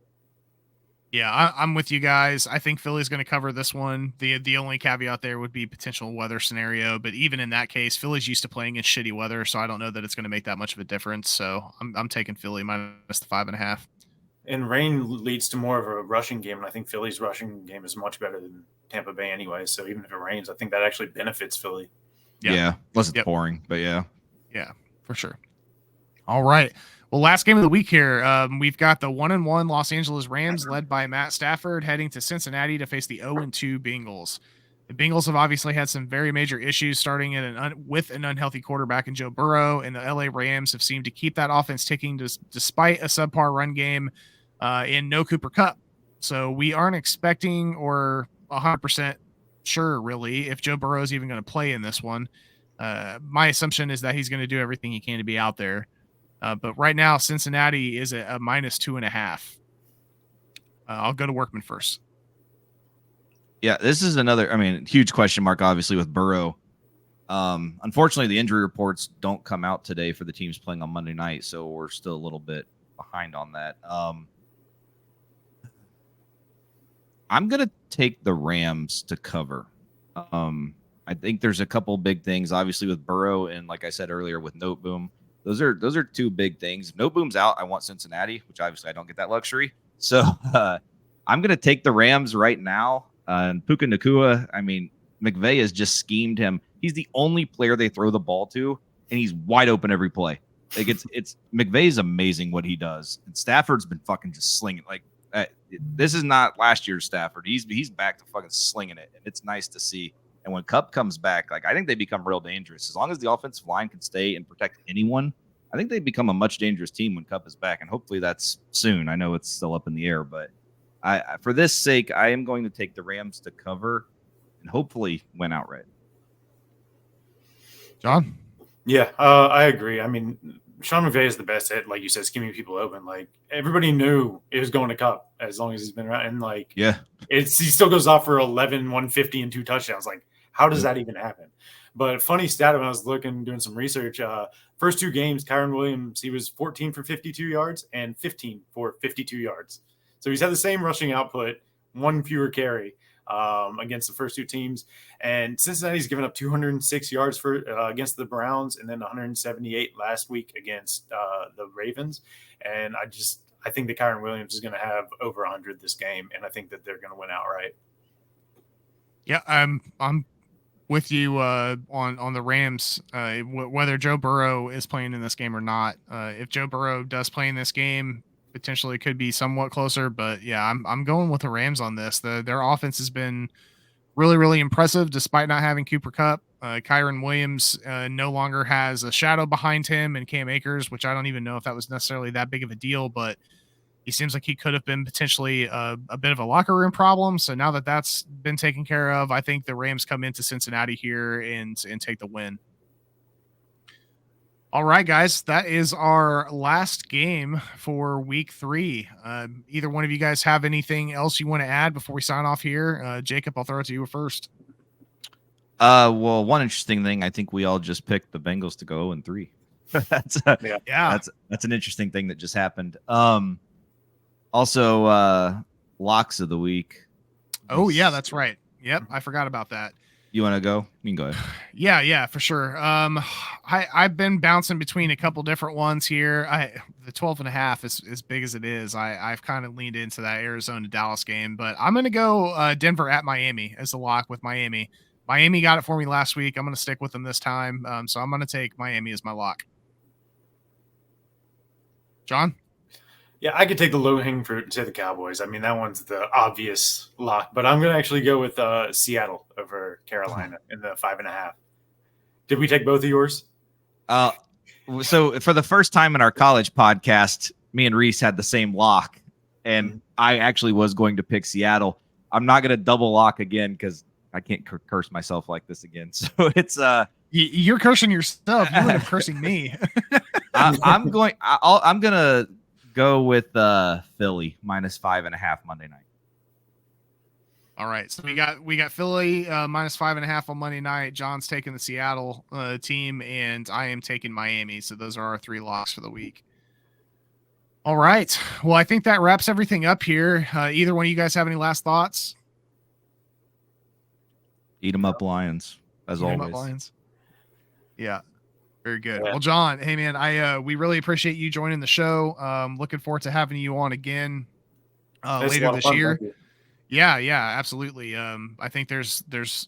B: Yeah, I'm with you guys. I think Philly's going to cover this one. The only caveat there would be potential weather scenario, but even in that case, Philly's used to playing in shitty weather, so I don't know that it's going to make that much of a difference. So I'm taking Philly minus the 5.5.
D: And rain leads to more of a rushing game, and I think Philly's rushing game is much better than Tampa Bay anyway. So even if it rains, I think that actually benefits Philly.
C: Yeah, unless it's pouring, but yeah.
B: Yeah, for sure. All right. Well, last game of the week here, we've got the 1-1 Los Angeles Rams led by Matt Stafford heading to Cincinnati to face the 0-2 Bengals. The Bengals have obviously had some very major issues starting with an unhealthy quarterback in Joe Burrow, and the LA Rams have seemed to keep that offense ticking despite a subpar run game in no Cooper Kupp. So we aren't expecting or 100% sure, really, if Joe Burrow is even going to play in this one. My assumption is that he's going to do everything he can to be out there. But right now, Cincinnati is a minus 2.5. I'll go to Workman first.
C: Yeah, this is another, huge question mark, obviously, with Burrow. Unfortunately, the injury reports don't come out today for the teams playing on Monday night, so we're still a little bit behind on that. I'm going to take the Rams to cover. I think there's a couple big things, obviously, with Burrow and, like I said earlier, with Noteboom. Those are two big things. If Noteboom's out, I want Cincinnati, which obviously I don't get that luxury. So I'm going to take the Rams right now. And Puka Nacua, McVay has just schemed him. He's the only player they throw the ball to, and he's wide open every play. Like it's McVay's amazing what he does, and Stafford's been fucking just slinging. Like this is not last year's Stafford. He's back to fucking slinging it, and it's nice to see. And when Kupp comes back, like I think they become real dangerous. As long as the offensive line can stay and protect anyone, I think they become a much dangerous team when Kupp is back, and hopefully that's soon. I know it's still up in the air, but for this sake, I am going to take the Rams to cover and hopefully win outright.
B: John?
D: Yeah, I agree. I mean, Sean McVay is the best at, like you said, scheming people open. Like everybody knew it was going to Kupp as long as he's been around, and like he still goes off for 11, 150 and 2 touchdowns. Like how does that even happen? But funny stat, when I was doing some research, first 2 games, Kyren Williams, he was 14 for 52 yards and 15 for 52 yards. So he's had the same rushing output, 1 fewer carry against the first 2 teams. And Cincinnati's given up 206 yards for against the Browns, and then 178 last week against the Ravens. And I think that Kyren Williams is going to have over 100 this game, and I think that they're going to win outright.
B: Yeah, I'm with you on the Rams. Whether Joe Burrow is playing in this game or not, if Joe Burrow does play in this game, potentially it could be somewhat closer. But yeah, I'm going with the Rams on this. Their offense has been really, really impressive despite not having Cooper Kupp. Kyren Williams no longer has a shadow behind him and Cam Akers, which I don't even know if that was necessarily that big of a deal, but he seems like he could have been potentially a bit of a locker room problem. So now that that's been taken care of, I think the Rams come into Cincinnati here and take the win. All right, guys, that is our last game for week 3. Either one of you guys have anything else you want to add before we sign off here? Jacob, I'll throw it to you first.
C: Well, one interesting thing, I think we all just picked the Bengals to go 0-3. That's an interesting thing that just happened. Also, locks of the week.
B: Oh yeah, that's right. Yep, I forgot about that.
C: You want to go? You can go ahead.
B: Yeah, for sure. I've been bouncing between a couple different ones here. The 12.5 is as big as it is. I've kind of leaned into that Arizona Dallas game, but I'm going to go Denver at Miami as the lock with Miami. Miami got it for me last week. I'm going to stick with them this time. So I'm going to take Miami as my lock. John?
D: Yeah, I could take the low-hanging fruit and say the Cowboys. I mean, that one's the obvious lock, but I'm going to actually go with Seattle over Carolina in the 5.5. Did we take both of yours?
C: So for the first time in our college podcast, me and Reese had the same lock, and I actually was going to pick Seattle. I'm not going to double lock again because I can't curse myself like this again. So it's
B: you're cursing yourself. You end up cursing me.
C: I'm going to go with Philly -5.5 Monday night.
B: All right, so we got Philly -5.5 on Monday night. John's taking the Seattle team, and I am taking Miami. So those are our 3 locks for the week. All right, well, I think that wraps everything up here. Either one of you guys have any last thoughts?
C: Eat 'em up, Lions, as always.
B: Lions. Yeah. Very good. Yeah. Well, John, hey man, we really appreciate you joining the show. Looking forward to having you on again later this year. Yeah, absolutely. I think there's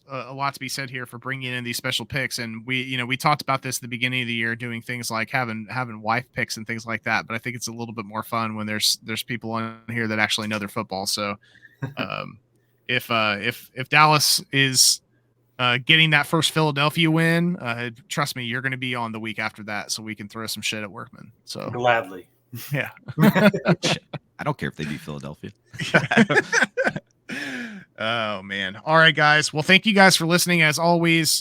B: a lot to be said here for bringing in these special picks, and we talked about this at the beginning of the year, doing things like having wife picks and things like that. But I think it's a little bit more fun when there's people on here that actually know their football. So, if Dallas is getting that first Philadelphia win, trust me, you're going to be on the week after that, so we can throw some shit at Workman. So
D: gladly,
B: yeah.
C: I don't care if they beat Philadelphia.
B: Oh man! All right, guys. Well, thank you guys for listening. As always,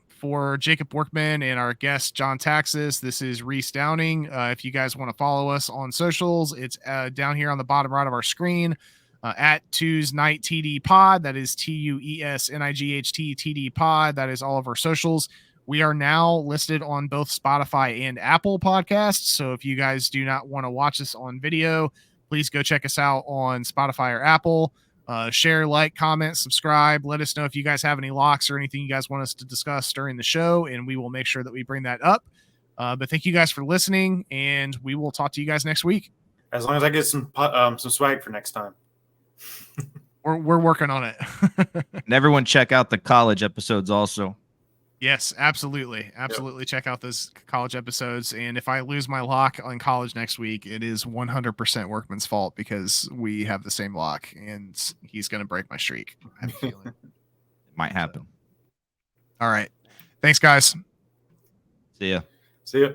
B: for Jacob Workman and our guest John Taxis, this is Reese Downing. If you guys want to follow us on socials, it's down here on the bottom right of our screen. At Tuesnight TD Pod. That is TUESNIGHT TD Pod. That is all of our socials. We are now listed on both Spotify and Apple Podcasts. So if you guys do not want to watch us on video, please go check us out on Spotify or Apple. Share, like, comment, subscribe. Let us know if you guys have any locks or anything you guys want us to discuss during the show, and we will make sure that we bring that up. But thank you guys for listening, and we will talk to you guys next week.
D: As long as I get some swag for next time.
B: We're working on it.
C: And everyone check out the college episodes also.
B: Yes, absolutely. Absolutely. Yep. Check out those college episodes. And if I lose my lock on college next week, it is 100% Workman's fault because we have the same lock and he's going to break my streak. I have a feeling.
C: It might happen.
B: All right. Thanks, guys.
C: See ya.
D: See ya.